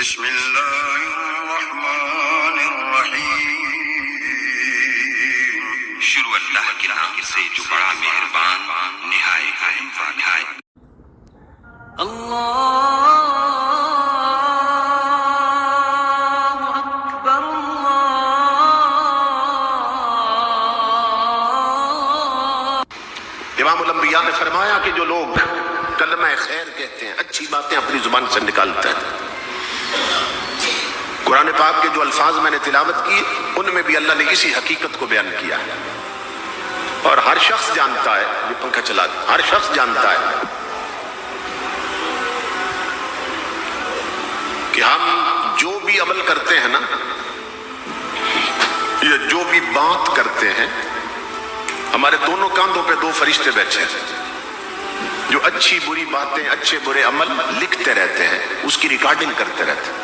بسم اللہ الرحمن الرحیم، شروع اللہ کے نام سے جو بڑا مہربان نہایت رحم والا ہے۔ اللہ اکبر اللہ۔ امام الانبیاء نے فرمایا کہ جو لوگ کلمہ خیر کہتے ہیں، اچھی باتیں اپنی زبان سے نکالتے ہیں، قرآن پاک کے جو الفاظ میں نے تلاوت کی ان میں بھی اللہ نے اسی حقیقت کو بیان کیا ہے، اور ہر شخص جانتا ہے، یہ پنکھا چلا دیں، ہر شخص جانتا ہے کہ ہم جو بھی عمل کرتے ہیں نا، یا جو بھی بات کرتے ہیں، ہمارے دونوں کاندھوں پہ دو فرشتے بیٹھے ہیں جو اچھی بری باتیں، اچھے برے عمل لکھتے رہتے ہیں، اس کی ریکارڈنگ کرتے رہتے ہیں۔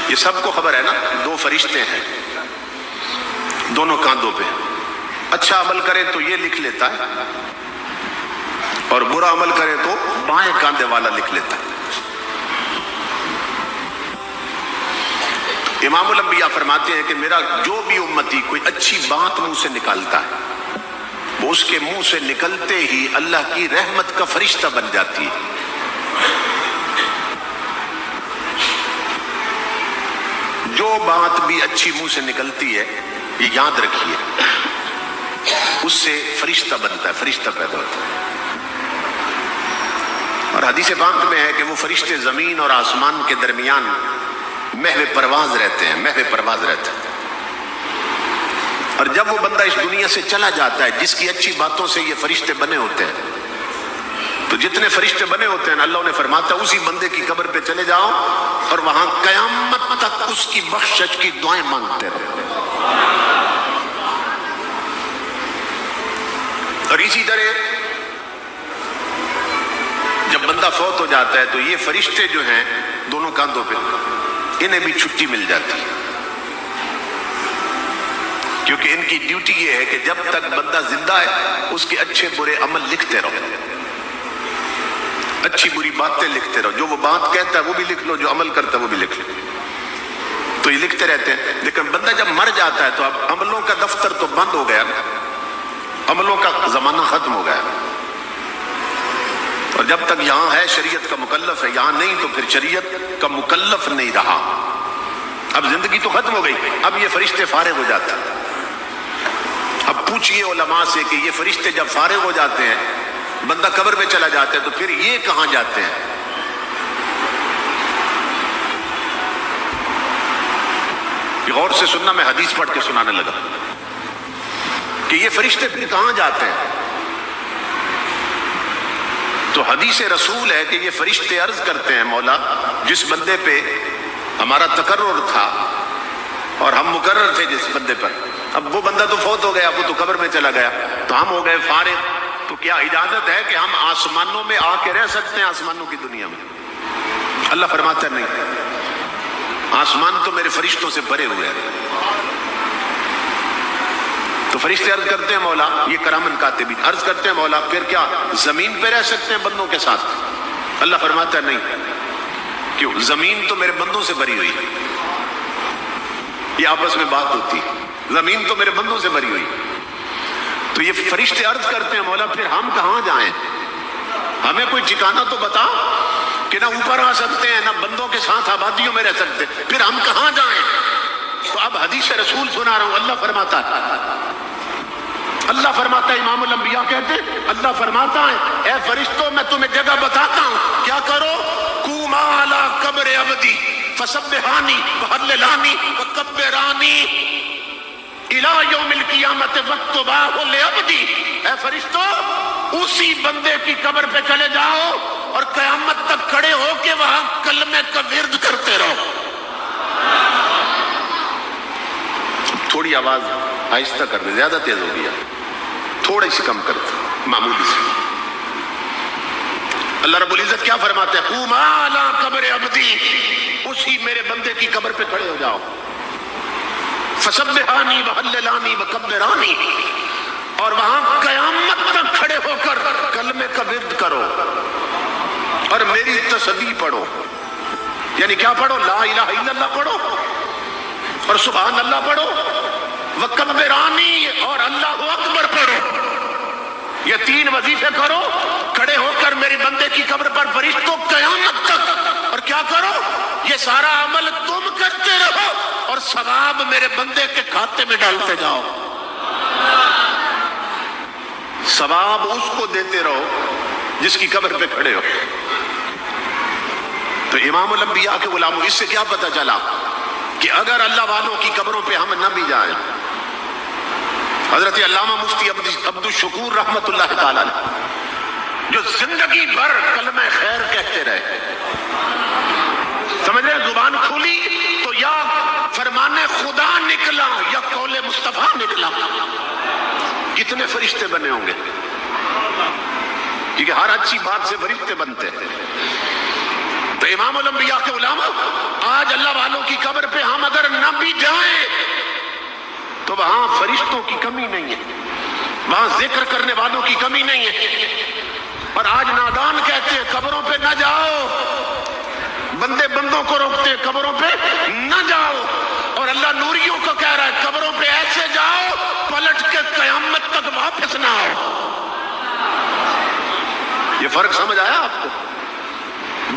یہ سب کو خبر ہے نا، دو فرشتے ہیں دونوں کاندھوں پہ، اچھا عمل کرے تو یہ لکھ لیتا ہے اور برا عمل کرے تو بائیں کاندھے والا لکھ لیتا ہے۔ امام الانبیاء فرماتے ہیں کہ میرا جو بھی امتی کوئی اچھی بات منہ سے نکالتا ہے، وہ اس کے منہ سے نکلتے ہی اللہ کی رحمت کا فرشتہ بن جاتی ہے۔ جو بات بھی اچھی منہ سے نکلتی ہے، یہ یاد رکھیے، اس سے فرشتہ بنتا ہے، فرشتہ پیدا ہوتا ہے۔ اور حدیث پاک میں ہے کہ وہ فرشتے زمین اور آسمان کے درمیان محو پرواز رہتے ہیں، محو پرواز رہتے ہیں۔ اور جب وہ بندہ اس دنیا سے چلا جاتا ہے، جس کی اچھی باتوں سے یہ فرشتے بنے ہوتے ہیں، تو جتنے فرشتے بنے ہوتے ہیں اللہ نے فرماتا ہے اسی بندے کی قبر پہ چلے جاؤ اور وہاں قیامت تک اس کی بخشش کی دعائیں مانگتے رہو۔ اور اسی طرح جب بندہ فوت ہو جاتا ہے تو یہ فرشتے جو ہیں دونوں کاندھوں پہ، انہیں بھی چھٹی مل جاتی ہے، کیونکہ ان کی ڈیوٹی یہ ہے کہ جب تک بندہ زندہ ہے اس کے اچھے برے عمل لکھتے رہو، اچھی بری باتیں لکھتے رہو، جو وہ بات کہتا ہے وہ بھی لکھ لو، جو عمل کرتا ہے وہ بھی لکھ لو، تو یہ لکھتے رہتے ہیں۔ لیکن بندہ جب مر جاتا ہے تو اب عملوں کا دفتر تو بند ہو گیا نا، عملوں کا زمانہ ختم ہو گیا، اور جب تک یہاں ہے شریعت کا مکلف ہے، یہاں نہیں تو پھر شریعت کا مکلف نہیں رہا۔ اب زندگی تو ختم ہو گئی، اب یہ فرشتے فارغ ہو جاتے ہیں۔ اب پوچھئے علماء سے کہ یہ فرشتے جب فارغ ہو جاتے ہیں، بندہ قبر میں چلا جاتا ہے، تو پھر یہ کہاں جاتے ہیں؟ یہ غور سے سننا، میں حدیث پڑھ کے سنانے لگا کہ یہ فرشتے پھر کہاں جاتے ہیں۔ تو حدیث رسول ہے کہ یہ فرشتے عرض کرتے ہیں، مولا جس بندے پہ ہمارا تقرر تھا اور ہم مقرر تھے جس بندے پر، اب وہ بندہ تو فوت ہو گیا، وہ تو قبر میں چلا گیا، تو ہم ہو گئے فارغ، تو کیا اجازت ہے کہ ہم آسمانوں میں آ کے رہ سکتے ہیں، آسمانوں کی دنیا میں؟ اللہ فرماتا ہے نہیں، آسمان تو میرے فرشتوں سے بھرے ہوئے ہیں۔ تو فرشتے عرض کرتے ہیں مولا، یہ کرامن کاتبین عرض کرتے ہیں مولا پھر کیا زمین پہ رہ سکتے ہیں بندوں کے ساتھ؟ اللہ فرماتا ہے نہیں، کیوں؟ زمین تو میرے بندوں سے بھری ہوئی ہے، یہ آپس میں بات ہوتی ہے، زمین تو میرے بندوں سے بھری ہوئی۔ تو یہ فرشتے عرض کرتے ہیں مولا پھر ہم کہاں جائیں؟ ہمیں کوئی ٹھکانہ تو بتا کہ نہ اوپر آ سکتے ہیں، نہ بندوں کے ساتھ آبادیوں میں رہ سکتے ہیں، پھر ہم کہاں جائیں؟ تو اب حدیث رسول سنا رہا ہوں، اللہ فرماتا ہے، اللہ فرماتا ہے، امام الانبیاء کہتے ہیں اللہ فرماتا ہے اے فرشتوں میں تمہیں جگہ بتاتا ہوں، کیا کرو؟ قوما علی قبر عبدی فسبحانی وحللانی وکبرانی الى یوم القیامت واکتباہ لعبدی۔ اے فرشتوں اسی بندے کی قبر پہ چلے جاؤ اور قیامت تک کھڑے ہو کے وہاں کلمے کا ورد کرتے رہو۔ تھوڑی آواز آہستہ کر دے، زیادہ تیز ہو گیا، تھوڑی سی کم کر دے، معمولی سی۔ اللہ رب العزت کیا فرماتے ہیں؟ قوما علی قبر عبدی، اسی میرے بندے کی قبر پہ کھڑے ہو جاؤ، فسبحانی وحللانی وکبرانی، اور وہاں قیامت تک کھڑے ہو کر کلمے کا ورد کرو اور میری تسبیح پڑھو۔ یعنی کیا پڑھو؟ لا الہ الا اللہ پڑھو اور سبحان اللہ پڑھو، وکبرانی اور اللہ اکبر پڑھو، یہ 3 وظیفے کرو، کھڑے ہو کر میرے بندے کی قبر پر فرشتوں قیامت تک، اور کیا کرو؟ یہ سارا عمل تم کرتے رہو اور ثواب میرے بندے کے کھاتے میں ڈالتے جاؤ، ثواب اس کو دیتے رہو جس کی قبر پہ کھڑے ہو۔ تو امام الانبیاء کے غلاموں، اس سے کیا پتہ چلا کہ اگر اللہ والوں کی قبروں پہ ہم نہ بھی جائیں، حضرت علامہ مفتی عبد الشکور رحمت اللہ تعالی جو زندگی بھر کلمہ خیر کہتے رہے، سمجھ رہے، زبان کھلی تو یا فرمان خدا نکلا یا قول مصطفیٰ نکلا، کتنے فرشتے بنے ہوں گے، کیونکہ ہر اچھی بات سے فرشتے بنتے ہیں۔ تو امام الانبیاء کے علماء، آج اللہ والوں کی قبر پہ ہم اگر نہ بھی جائیں تو وہاں فرشتوں کی کمی نہیں ہے، وہاں ذکر کرنے والوں کی کمی نہیں ہے، اور آج نادان کہتے ہیں قبروں پہ نہ جاؤ، بندے بندوں کو روکتے ہیں قبروں پہ نہ جاؤ، اور اللہ نوریوں کو کہہ رہا ہے قبروں پہ ایسے جاؤ پلٹ کے قیامت تک واپس نہ آؤ۔ یہ فرق سمجھ آیا آپ کو؟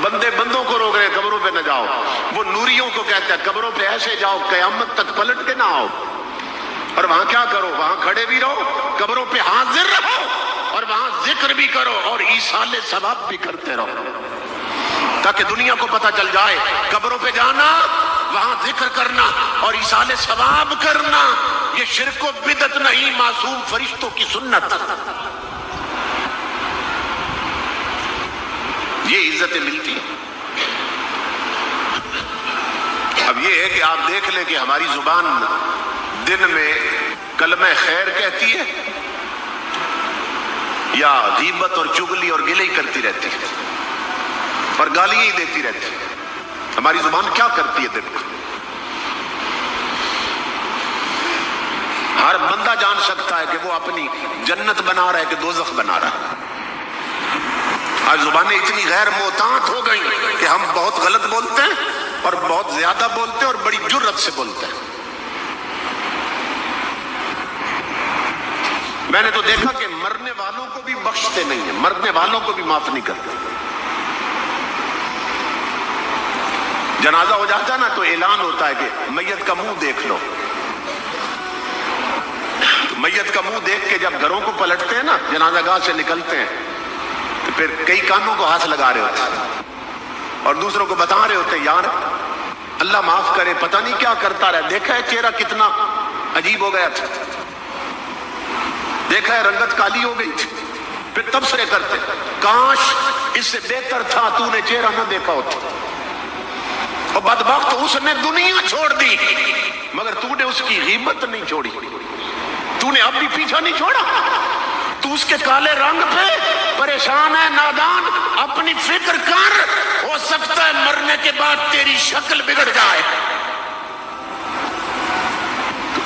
بندے بندوں کو روک رہے قبروں پہ نہ جاؤ، وہ نوریوں کو کہتا ہے قبروں پہ ایسے جاؤ قیامت تک پلٹ کے نہ آؤ، اور وہاں کیا کرو؟ وہاں کھڑے بھی رہو، قبروں پہ حاضر رہو، اور وہاں ذکر بھی کرو اور ایصال ثواب بھی کرتے رہو، تاکہ دنیا کو پتہ چل جائے قبروں پہ جانا، وہاں ذکر کرنا اور ایصال ثواب کرنا یہ شرک و بدعت نہیں، معصوم فرشتوں کی سنت، یہ عزتیں ملتی ہیں۔ اب یہ ہے کہ آپ دیکھ لیں کہ ہماری زبان دن میں کلمہ خیر کہتی ہے یا غیبت اور چغلی اور گلے ہی کرتی رہتی ہے اور گالیاں ہی دیتی رہتی ہے؟ ہماری زبان کیا کرتی ہے دن کو؟ ہر بندہ جان سکتا ہے کہ وہ اپنی جنت بنا رہا ہے کہ دوزخ بنا رہا ہے۔ آج زبانیں اتنی غیر محتاط ہو گئی کہ ہم بہت غلط بولتے ہیں اور بہت زیادہ بولتے ہیں اور بڑی جرأت سے بولتے ہیں۔ میں نے تو دیکھا کہ مرنے والوں کو بھی بخشتے نہیں ہیں، مرنے والوں کو بھی معاف نہیں کرتے۔ جنازہ ہو جاتا ہے نا تو اعلان ہوتا ہے کہ میت کا منہ دیکھ لو، میت کا منہ دیکھ کے جب گھروں کو پلٹتے ہیں نا، جنازہ گاہ سے نکلتے ہیں، تو پھر کئی کانوں کو ہاتھ لگا رہے ہوتے ہیں اور دوسروں کو بتا رہے ہوتے ہیں یار اللہ معاف کرے، پتہ نہیں کیا کرتا رہا، دیکھا ہے چہرہ کتنا عجیب ہو گیا تھا، دیکھا ہے رنگت کالی ہو گئی تھی، پھر تبصرے کرتے کاش اس سے بہتر تھا تو نے چہرہ نہ دیکھا ہوتا، اور بدبخت اس نے دنیا چھوڑ دی مگر تو نے اس کی غیبت نہیں چھوڑی، تو نے اب بھی پیچھا نہیں چھوڑا، تو اس کے کالے رنگ پہ پریشان ہے، نادان، اپنی فکر کر، ہو سکتا ہے مرنے کے بعد تیری شکل بگڑ جائے،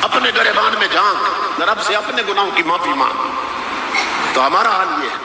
اپنے گریبان میں جھانک، رب سے اپنے گناہوں کی معافی مانگ۔ تو ہمارا حال یہ ہے